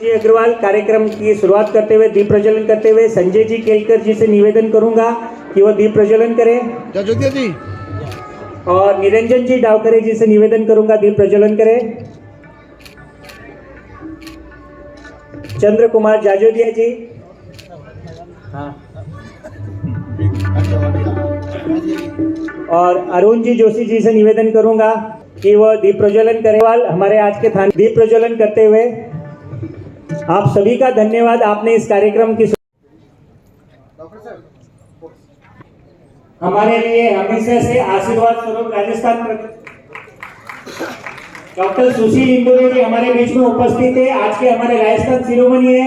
जी अग्रवाल कार्यक्रम की शुरुआत करते हुए दीप प्रज्वलन करते हुए संजय जी केलकर जी से निवेदन करूंगा कि वो दीप प्रज्वलन करें। जाजोदिया जी और निरंजन जी डावकरे जी से निवेदन करूंगा दीप प्रज्वलन करें। चंद्र कुमार जाजोदिया जी, हाँ, और अरुण जी जोशी जी से निवेदन करूंगा कि वह दीप प्रज्वलन करें। हमारे आज के थाने दीप प्रज्वलन करते हुए आप सभी का धन्यवाद। आपने इस कार्यक्रम की हमारे लिए हमेशा से आशीर्वाद स्वरूप राजस्थान डॉक्टर सुशील इंदौरे जी हमारे बीच में उपस्थित है। आज के हमारे राजस्थान शिरोमणि है,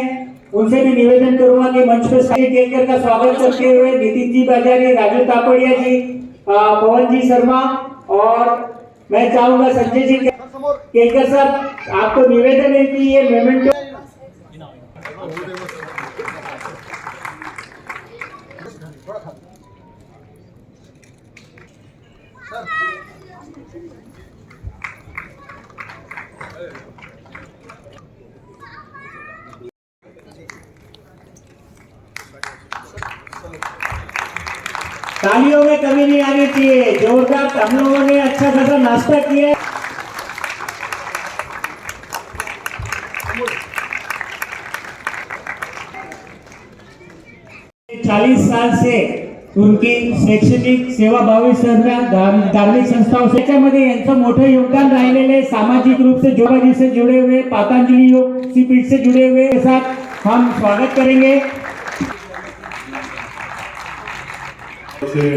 उनसे भी निवेदन करूंगा कि मंच पर संजय केलकर का स्वागत करते हुए नितिन जी बाजारी, राजू तापड़िया जी, पवन जी शर्मा, और मैं चाहूंगा संजय जी केलकर साहब आपको निवेदन है कि ये मोमेंटो तालियों में कमी नहीं आनी चाहिए। जोरदार, हम लोगों ने अच्छा खासा नाश्ता किया। चालीस साल से उनकी शैक्षणिक सेवाभावी धार्मिक संस्थाओं त्याच्यामध्ये यांचं मोठं योगदान राहिलेले, सामाजिक रूप से जोगाजी से जुड़े हुए, पातंजलि योग पीठ से जुड़े हुए के साथ हम स्वागत करेंगे। से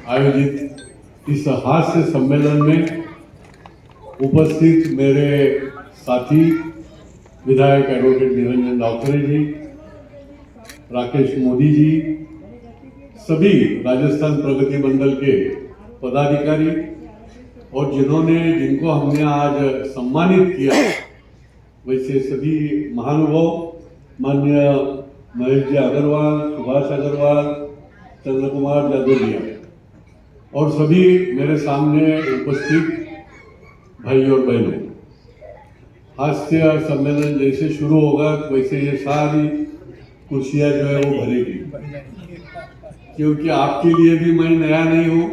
आयोजित इस हास्य सम्मेलन में उपस्थित मेरे साथी विधायक एडवोकेट निरंजन डावकरे जी, राकेश मोदी जी, सभी राजस्थान प्रगति मंडल के पदाधिकारी और जिनको हमने आज सम्मानित किया, वैसे सभी महानुभाव माननीय महेश जी अग्रवाल, सुभाष अग्रवाल, चंद्र कुमार जाजोदिया और सभी मेरे सामने उपस्थित भाई और बहनों, हास्य सम्मेलन जैसे शुरू होगा वैसे ये सारी कुर्सियां जो है वो भरेगी, क्योंकि आपके लिए भी मैं नया नहीं हूँ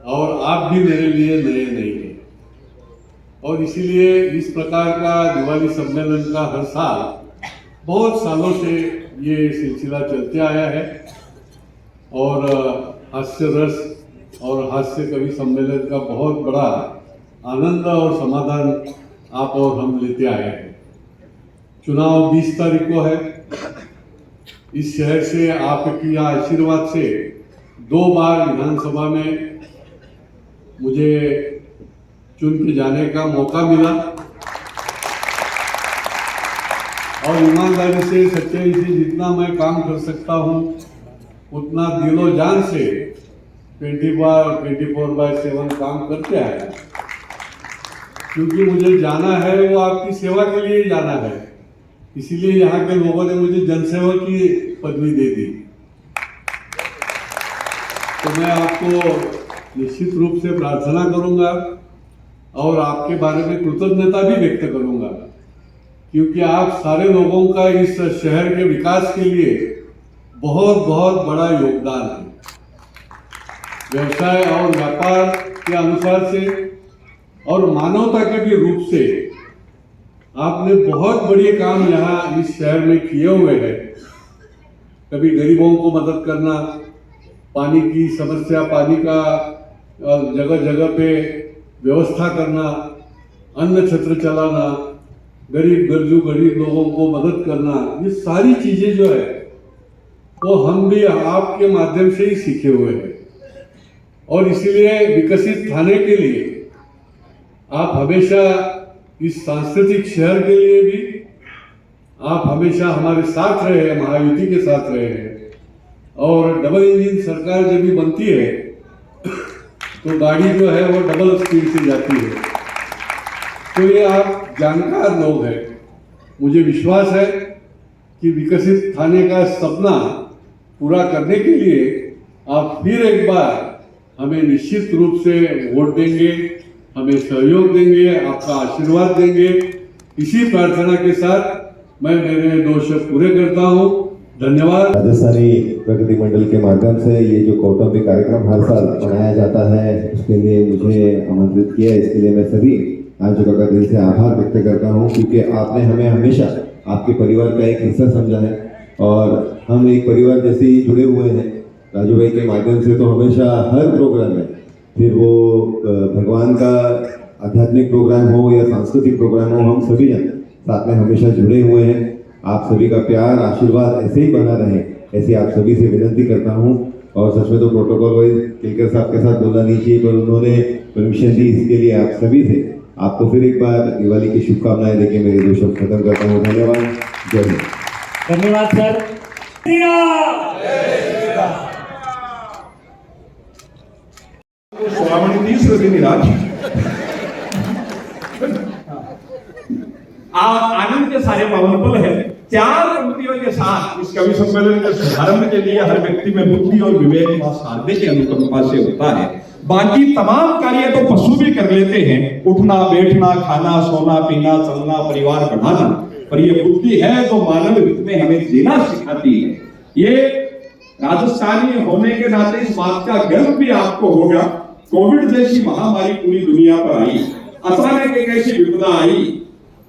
और आप भी मेरे लिए नए नहीं हैं। और इसीलिए इस प्रकार का दिवाली सम्मेलन का हर साल बहुत सालों से ये सिलसिला चलते आया है और हास्य रस और हास्य कवि सम्मेलन का बहुत बड़ा आनंद और समाधान आप और हम लेते आए हैं। चुनाव 20 तारीख को है। इस शहर से आपकी आशीर्वाद से 2 बार विधानसभा में मुझे चुन के जाने का मौका मिला और ईमानदारी से, सच्चाई से जितना मैं काम कर सकता हूँ उतना दिलो जान से 24/7 काम करते आया, क्योंकि मुझे जाना है वो आपकी सेवा के लिए जाना है। इसीलिए यहाँ के लोगों ने मुझे जनसेवक की पदवी दे दी। तो मैं आपको निश्चित रूप से प्रार्थना करूंगा और आपके बारे में कृतज्ञता भी व्यक्त करूंगा, क्योंकि आप सारे लोगों का इस शहर के विकास के लिए बहुत बहुत बड़ा योगदान है। व्यवसाय और व्यापार के अनुसार से और मानवता के भी रूप से आपने बहुत बड़े काम यहाँ इस शहर में किए हुए हैं। कभी गरीबों को मदद करना, पानी की समस्या, पानी का जगह जगह पे व्यवस्था करना, अन्न छत्र चलाना, गरीब लोगों को मदद करना, ये सारी चीजें जो है वो हम भी आपके माध्यम से ही सीखे हुए हैं। और इसीलिए विकसित थाने के लिए आप हमेशा इस सांस्कृतिक शहर के लिए भी आप हमेशा हमारे साथ रहे हैं, महायुति के साथ रहे हैं। और डबल इंजन सरकार जब भी बनती है तो गाड़ी जो है वो डबल स्पीड से जाती है। तो ये आप जानकार लोग हैं। मुझे विश्वास है कि विकसित थाने का सपना पूरा करने के लिए आप फिर एक बार हमें निश्चित रूप से वोट देंगे, हमें सहयोग देंगे, आपका आशीर्वाद देंगे। इसी प्रार्थना के साथ मैं मेरे 2 शब्द पूरे करता हूँ। धन्यवाद। राजस्थानी प्रगति मंडल के माध्यम से ये जो कौटुंबिक कार्यक्रम हर साल मनाया जाता है, उसके लिए मुझे आमंत्रित किया। इसके लिए मैं सभी आयोजकों का दिल से आभार व्यक्त करता हूँ, क्योंकि आपने हमें हमेशा आपके परिवार का एक हिस्सा समझा है और हम एक परिवार जैसे ही जुड़े हुए हैं राजू भाई के माध्यम से। तो हमेशा हर प्रोग्राम में, फिर वो भगवान का आध्यात्मिक प्रोग्राम हो या सांस्कृतिक प्रोग्राम हो, हम सभी जन साथ में हमेशा जुड़े हुए हैं। आप सभी का प्यार आशीर्वाद ऐसे ही बना रहे, ऐसी आप सभी से विनती करता हूँ। और सच में तो प्रोटोकॉल वाइज केलकर साहब के साथ बोलना नहीं चाहिए, पर उन्होंने परमिशन दी, इसके लिए आप सभी से आपको फिर एक बार दिवाली की शुभकामनाएं देके मेरे 2 शब्द खत्म करता हूँ। धन्यवाद। जय हिंद। धन्यवाद सर। श्रावण 30 दिन राज आनंद के सारे पावन पल है। 4 पंक्तियों के साथ इस कवि सम्मेलन के शुभारंभ के लिए हर व्यक्ति में बुद्धि और विवेक और साधने की अनुकंपा से होता है। बाकी तमाम कार्य तो पशु भी कर लेते हैं, उठना बैठना खाना सोना पीना चलना परिवार बढ़ाना, पर ये बुद्धि है तो मानव हित में हमें जीना सिखाती है। ये राजस्थानी होने के नाते इस बात का गर्व भी आपको होगा। कोविड जैसी महामारी पूरी दुनिया पर आई, अचानक एक ऐसी विपदा आई,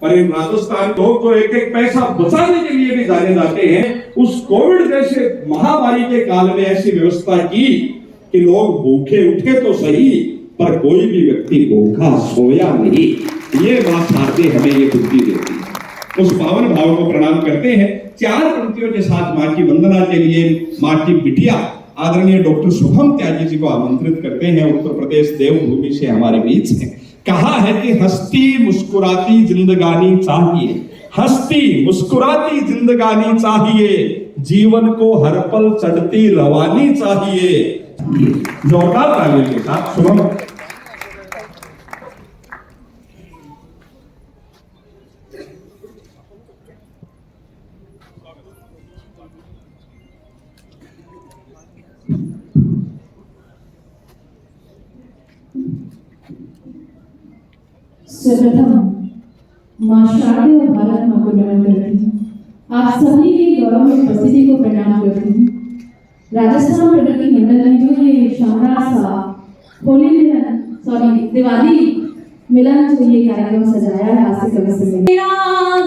पर इन राजस्थान लोग तो एक एक पैसा बचाने के लिए भी जाने जाते हैं। उस कोविड जैसे महामारी के काल में ऐसी व्यवस्था की कि लोग भूखे उठे तो सही, पर कोई भी व्यक्ति भूखा सोया नहीं। ये बात साथे हमें ये बुद्धि देती है। उस पावन भाव को प्रणाम करते हैं। 4 पंक्तियों के साथ माँ की वंदना के लिए माँ की बिटिया आदरणीय डॉक्टर शुभम त्यागी जी को आमंत्रित करते हैं। उत्तर प्रदेश देवभूमि से हमारे बीच है। कहा है कि हंसती मुस्कुराती जिंदगानी चाहिए, हंसती मुस्कुराती जिंदगानी चाहिए, जीवन को हर पल चढ़ती रवानी चाहिए। जोरदार तालियों के साथ शुभम। सर्वप्रथम मां शारदे और भारत मां को नमन करती हूँ। आप सभी की गौरव में उपस्थिति को प्रणाम करती हूँ। राजस्थान प्रगति मंडल ने जो ये शानदार सा होली मिलन दिवाली मिलन जो ये कार्यक्रम सजाया है, हास्य कवि सम्मेलन, तेरा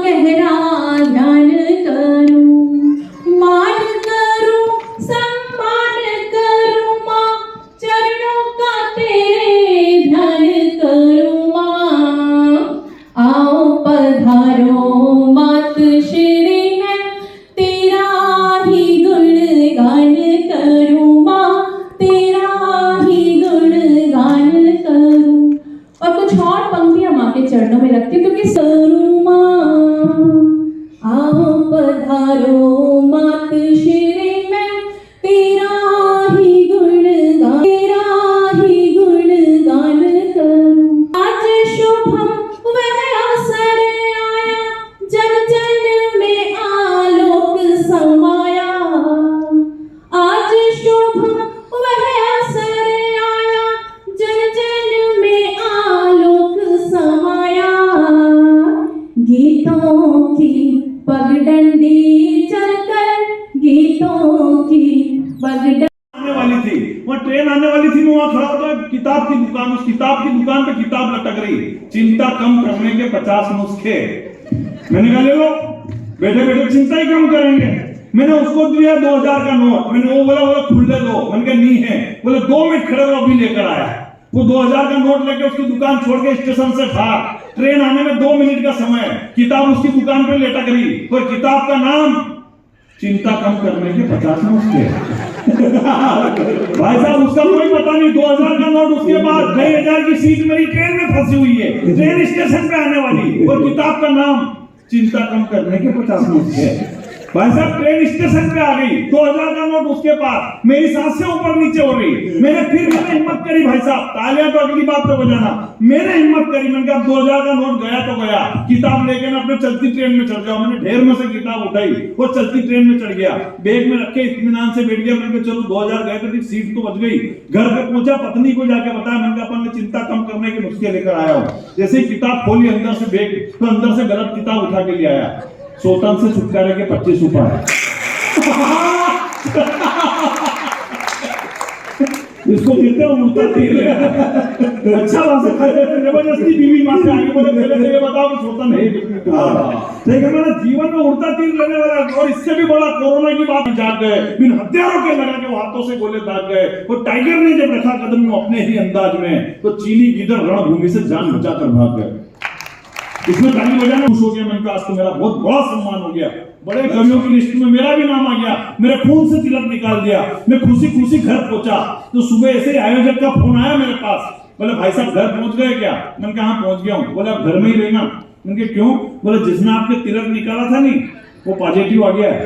गहरा ध्यान करूं, मान करूं, सम्मान करूं मां, चरणों का तेरे ध्यान करूं मां। आओ पधारो मात श्री मैं, तेरा ही गुणगान करूं मां, तेरा ही गुणगान करूं। और कुछ और पंक्तियां माँ के चरणों में रखती हूँ, क्योंकि करूं मां। आओ पधारो मात श्री मैं, तेरा ही गुणगान, तेरा ही गुणगान करूं। आज शुभम वह अवसर आया, जन जन में आलोक समाया। आज शुभम वह अवसर आया, जन जन में आलोक समाया। गीतों की पगडंडी चलकर, गीतों की पगडंडी आने वाली थी, वहाँ ट्रेन आने वाली थी, मैं वहाँ खड़ा होता किताब की दुकान, उस किताब की दुकान पे किताब लटक रही, चिंता कम करने के 50 नुस्खे। मैंने कहा ले लो, बैठे बैठे चिंता ही कम करेंगे। मैंने उसको दिया 2000 का नोट, मैंने वो बोला खुले दो, मैंने कहा नहीं है, बोले 2 मिनट खड़े हो अभी लेकर आया। वो 2000 का नोट लेके उसकी दुकान छोड़ के स्टेशन से बाहर, ट्रेन आने में 2 मिनट का समय, किताब उसकी दुकान पे लटक रही, और किताब का नाम चिंता कम करने के 50 नुस्खे। भाई साहब उसका कोई पता नहीं, 2000 का नोट उसके बाद 2000 की सीट मेरी ट्रेन में फंसी हुई है, ट्रेन स्टेशन पे आने वाली, और किताब का नाम चिंता कम करने के 50 नुस्खे। भाई साहब ट्रेन स्टेशन पे आ गई, 2000 का नोट उसके पास, मेरी सांसें ऊपर नीचे हो रही। मैंने हिम्मत करी, भाई साहब तालियां तो अगली बात पे बजाना, मैंने हिम्मत करी, मैंने कहा 2000 का नोट गया तो गया, किताब लेके ना अपने चलती ट्रेन में चढ़ जाओ। मैंने ढेर में से किताब उठाई और चलती ट्रेन में चढ़ गया, बैग में रख के इत्मीनान से बैठ गया। मैंने कहा चलो 2000 गए तो सीट तो बच गई। घर पे पहुंचा, पत्नी को जाके बताया, मैंने कहा अपन ने चिंता कम करने के नुस्खे लेकर आया हूँ। जैसे ही किताब खोली अंदर से बैग, तो अंदर से गलत किताब उठा के ले आया। सोतन से छुटकारे के 25 उपाय। इसको कहते हैं उड़ता तीर। अच्छा बात है, जबरदस्ती बीवी माँ से आगे बोले पहले ये बताओ कि सोतन है। ठीक है, मैंने जीवन में उड़ता तीर लेने वाला, और इससे भी बड़ा कोरोना की बात जाग गए, इन हथियारों के लगा के हाथों से गोले दाग गए। और टाइगर ने जब रखा कदम में अपने ही अंदाज में, तो चीनी गिदड़ रणभूमि से जान बचाकर भाग गए। इसमें ताली बजाना खुश हो गया। मैंने कहा आज तो मेरा बहुत बड़ा सम्मान हो गया, बड़े कवियों की लिस्ट में मेरा भी नाम आ गया, मेरे खून से तिलक निकाल दिया। मैं खुशी खुशी घर पहुंचा तो सुबह ऐसे आयोजक का फोन आया मेरे पास, बोले भाई साहब घर पहुंच गए क्या? मैंने कहा हाँ पहुंच गया हूँ। बोले आप घर में ही रहना। मैंने कहा क्यों? बोले जिसने आपके तिलक निकाला था नहीं वो पॉजिटिव आ गया है।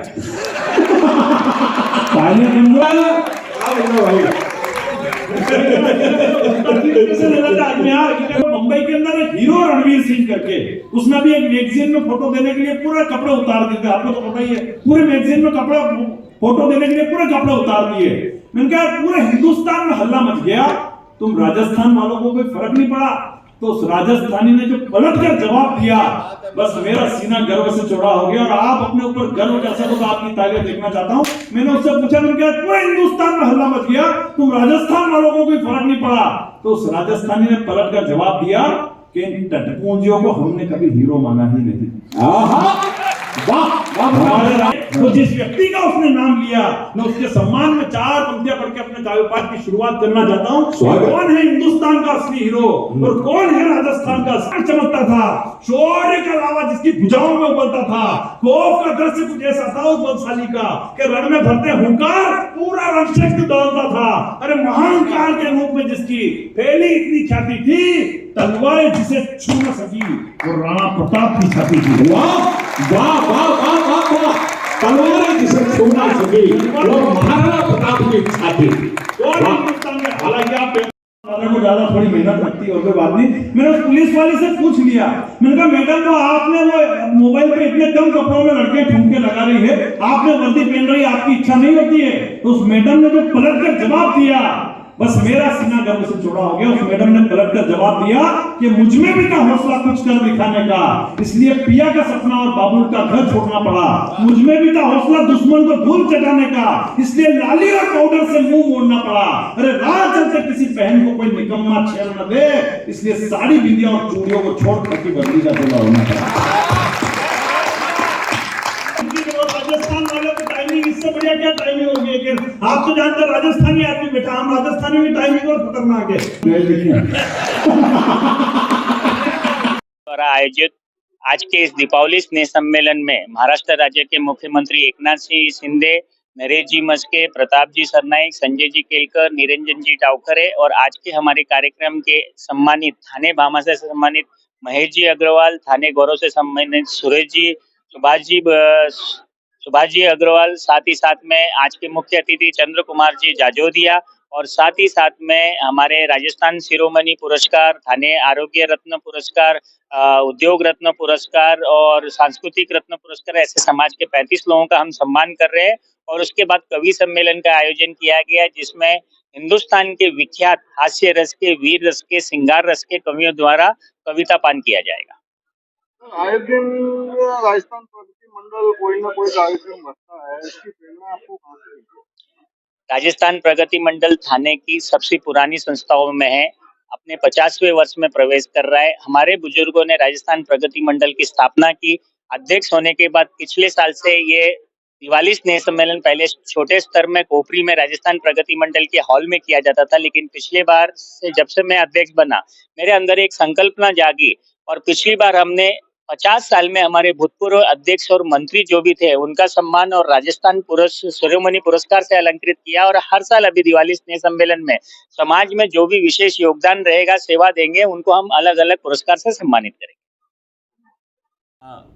मुंबई के अंदर एक हीरो रणवीर सिंह करके, उसने भी एक मैगजीन में फोटो देने के लिए पूरे कपड़े उतार दिए थे। आपको तो पता ही है, पूरे मैगजीन में कपड़ा फोटो देने के लिए पूरे कपड़े उतार दिए। मैंने कहा पूरे हिंदुस्तान में हल्ला मच गया, तुम राजस्थान वालों को कोई फर्क नहीं पड़ा? तो उस राजस्थानी ने जो पलट कर जवाब दिया, बस मेरा सीना गर्व से चौड़ा हो गया। और आप अपने ऊपर गर्व कर सको तो आपकी तालियां देखना चाहता हूं। मैंने उससे पूछा, मैंने कहा पूरे हिंदुस्तान में हल्ला मच गया, तुम राजस्थान वालों को कोई फर्क नहीं पड़ा? तो उस राजस्थानी ने पलट कर जवाब दिया कि इन टटपूंजियों को हमने कभी हीरो माना ही नहीं। तो जिस व्यक्ति का उसने नाम लिया, मैं उसके सम्मान में 4 पंक्तियां पढ़ के अपने काव्य पाठ की शुरुआत करना चाहता हूं। कौन है हिंदुस्तान का असली हीरो और कौन है राजस्थान का? चमकता था, शौर्य का लावा जिसकी भुजाओं में उबलता था, खौफ का दृश्य कुछ ऐसा था उस बलशाली का कि रण में भरते हुंकार पूरा रणक्षेत्र दौड़ता था। अरे महान काल के रूप में जिसकी फैली इतनी ख्याति थी, तलवार जिसे छू न सकी वो राणा प्रताप की छाती थी। वाह वाह वाह वाह वाह वाह, तलवार जिसे छू न सकी वो महाराणा प्रताप की छाती थी। और हिंदुस्तान में हालांकि आप को ज्यादा थोड़ी मेहनत लगती है और कोई बात नहीं। मैंने उस पुलिस वाले से पूछ लिया, मैंने कहा मैडम वो आपने वो मोबाइल पे इतने कम कपड़ों में लड़के ठुमके लगा रही है, आपने वर्दी पहन रही है, आपकी इच्छा नहीं होती है? तो उस मैडम ने जो पलट कर जवाब दिया, बस मेरा सीना गर्व से चौड़ा हो गया। उस मैडम ने पलट कर जवाब दिया कि मुझ में भी था हौसला कुछ कर दिखाने का, इसलिए पिया का सपना और बाबुल का घर छोड़ना पड़ा। मुझ में भी था हौसला दुश्मन को धूल चटाने का, इसलिए लाली और पाउडर से मुंह मोड़ना पड़ा। अरे राह चलते किसी बहन को कोई निकम्मा छेड़ न दे, इसलिए साड़ी बिंदिया और चूड़ियों को छोड़ करके वर्दी का झोला होना पड़ा। राजस्थान वालों की टाइमिंग इससे बढ़िया क्या टाइमिंग होगी? आप तो जानते हैं राजस्थानी आदमी बेटा, हम राजस्थानी में टाइमिंग और खतरनाक है। द्वारा आयोजित आज के इस दीपावली स्नेह सम्मेलन में महाराष्ट्र राज्य के मुख्यमंत्री एकनाथ सिंह शिंदे, नरेश जी मस्के, प्रताप जी सरनाईक, संजय जी केलकर, निरंजन जी टावखरे और आज के हमारे कार्यक्रम के सम्मानित थाने भामा से सम्मानित महेश जी अग्रवाल, थाने गौरव से सम्मानित सुरेश जी, सुभाष जी अग्रवाल, साथ ही साथ में आज के मुख्य अतिथि चंद्र कुमार जी जाजोदिया और साथ ही साथ में हमारे राजस्थान शिरोमणि पुरस्कार, थाने आरोग्य रत्न पुरस्कार, उद्योग रत्न पुरस्कार और सांस्कृतिक रत्न पुरस्कार, ऐसे समाज के 35 लोगों का हम सम्मान कर रहे हैं। और उसके बाद कवि सम्मेलन का आयोजन किया गया, जिसमें हिंदुस्तान के विख्यात हास्य रस के, वीर रस के, श्रृंगार रस के कवियों द्वारा कविता पान किया जाएगा। आए दिन राजस्थान प्रगति मंडल कोई ना कोई कार्यक्रम रखता है, इसकी प्रेरणा आपको कहाँ से मिलती है? राजस्थान प्रगति मंडल थाने की सबसे पुरानी संस्थाओं में है, अपने 50वें वर्ष में प्रवेश कर रहा है। हमारे बुजुर्गों ने राजस्थान प्रगति मंडल की स्थापना की। अध्यक्ष होने के बाद पिछले साल से ये दिवाली स्नेह सम्मेलन पहले छोटे स्तर में कोपरी में राजस्थान प्रगति मंडल के हॉल में किया जाता था, लेकिन पिछले बार से जब से मैं अध्यक्ष बना, मेरे अंदर एक संकल्पना जागी और पिछली बार हमने 50 साल में हमारे भूतपूर्व अध्यक्ष और मंत्री जो भी थे उनका सम्मान और राजस्थान शिरोमणि पुरस्कार से अलंकृत किया। और हर साल अभी दिवाली स्नेह सम्मेलन में समाज में जो भी विशेष योगदान रहेगा, सेवा देंगे, उनको हम अलग अलग पुरस्कार से सम्मानित करेंगे।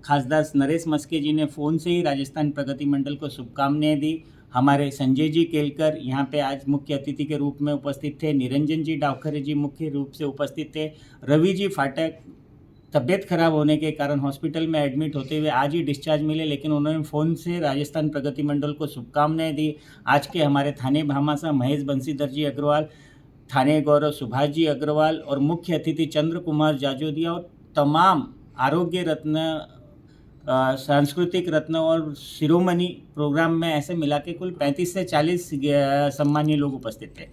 खासदार नरेश मस्के जी ने फ़ोन से ही राजस्थान प्रगति मंडल को शुभकामनाएं दी। हमारे संजय जी केलकर यहाँ पे आज मुख्य अतिथि के रूप में उपस्थित थे। निरंजन जी टावखरे जी मुख्य रूप से उपस्थित थे। रवि जी फाटक तबीयत खराब होने के कारण हॉस्पिटल में एडमिट होते हुए आज ही डिस्चार्ज मिले, लेकिन उन्होंने फ़ोन से राजस्थान प्रगति मंडल को शुभकामनाएं दी। आज के हमारे थाने भामासा महेश बंसीधर जी अग्रवाल, थाने गौरव सुभाष जी अग्रवाल और मुख्य अतिथि चंद्र कुमार जाजोदिया और तमाम आरोग्य रत्न सांस्कृतिक रत्न और शिरोमणि प्रोग्राम में ऐसे मिला के कुल 35 से 40 सम्मानीय लोग उपस्थित थे।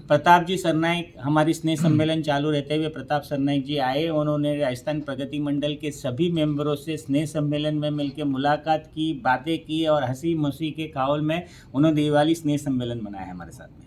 प्रताप जी सरनाइक, हमारी स्नेह सम्मेलन चालू रहते हुए प्रताप सरनाइक जी आए। उन्होंने राजस्थान प्रगति मंडल के सभी मेंबरों से स्नेह सम्मेलन में मिलकर मुलाकात की, बातें की और हंसी मौसी के माहौल में उन्होंने दिवाली स्नेह सम्मेलन मनाया हमारे साथ में।